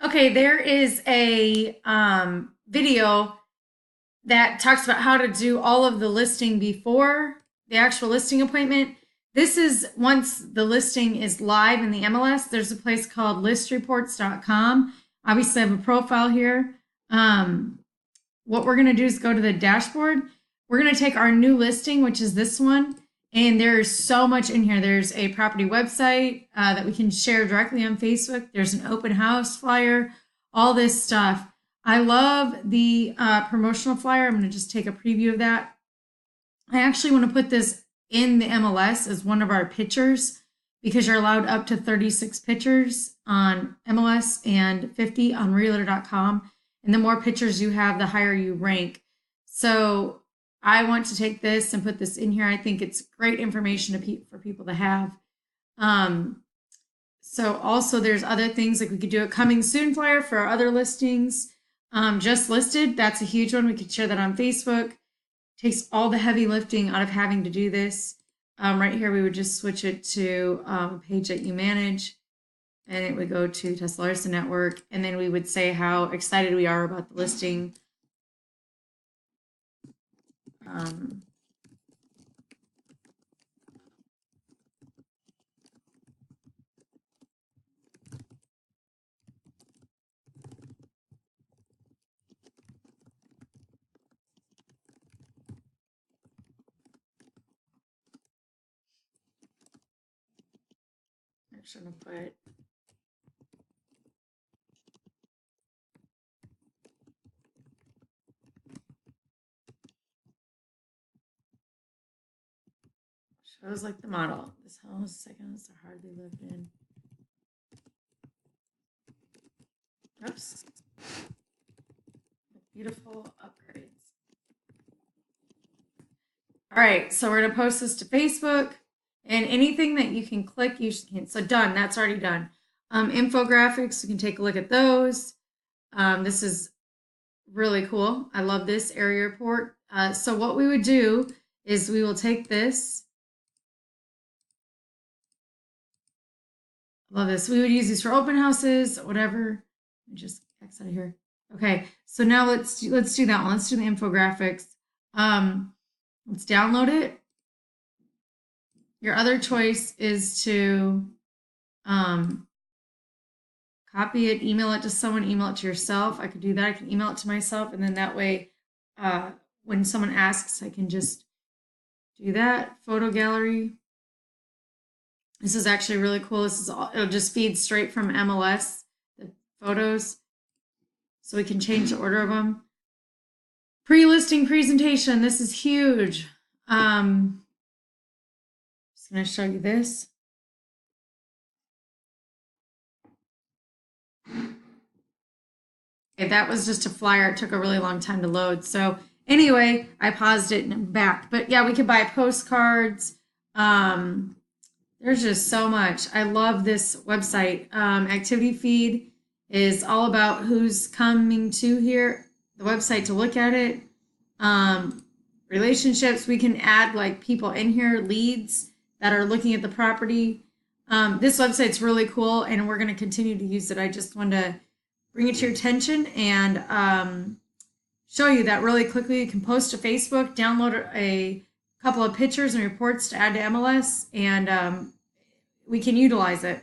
Okay, there is a video that talks about how to do all of the listing before the actual listing appointment. This is once the listing is live in the MLS. There's a place called listreports.com. Obviously, I have a profile here. What we're going to do is go to the dashboard. We're going to take our new listing, which is this one, and there's so much in here. There's a property website that we can share directly on Facebook. There's an open house flyer, all this stuff. I love the promotional flyer. I'm going to just take a preview of that. I actually want to put this in the MLS as one of our pictures because you're allowed up to 36 pictures on MLS and 50 on realtor.com. And the more pictures you have, the higher you rank. So I want to take this and put this in here. I think it's great information for people to have. So also there's other things like we could do a coming soon flyer for our other listings. Just listed, that's a huge one. We could share that on Facebook. Takes all the heavy lifting out of having to do this. Right here, we would just switch it to a page that you manage, and it would go to Tesla Larson Network, and then we would say how excited we are about the listing. I'm just gonna put shows like the model. This house, seconds are hardly lived in. Oops. Beautiful upgrades. All right, so we're gonna post this to Facebook, and anything that you can click, you can. So done, that's already done. Infographics, you can take a look at those. This is really cool. I love this area report. So what we would do is we will take this. Love this. We would use these for open houses, whatever. Just X out of here. Okay, so now let's do that one. Let's do the infographics. Let's download it. Your other choice is to copy it, email it to someone, email it to yourself. I could do that. I can email it to myself, and then that way, when someone asks, I can just do that. Photo gallery. This is actually really cool. This is all, it'll just feed straight from MLS, the photos, so we can change the order of them. Pre-listing presentation. This is huge. Just going to show you this. Okay, that was just a flyer. It took a really long time to load. So anyway, I paused it and I'm back. But yeah, we could buy postcards. There's just so much. I love this website. Activity feed is all about who's coming to here, the website to look at it. Relationships, we can add like people in here, leads that are looking at the property. This website's really cool, and we're going to continue to use it. I just wanted to bring it to your attention and show you that really quickly. You can post to Facebook, download a couple of pictures and reports to add to MLS, and we can utilize it.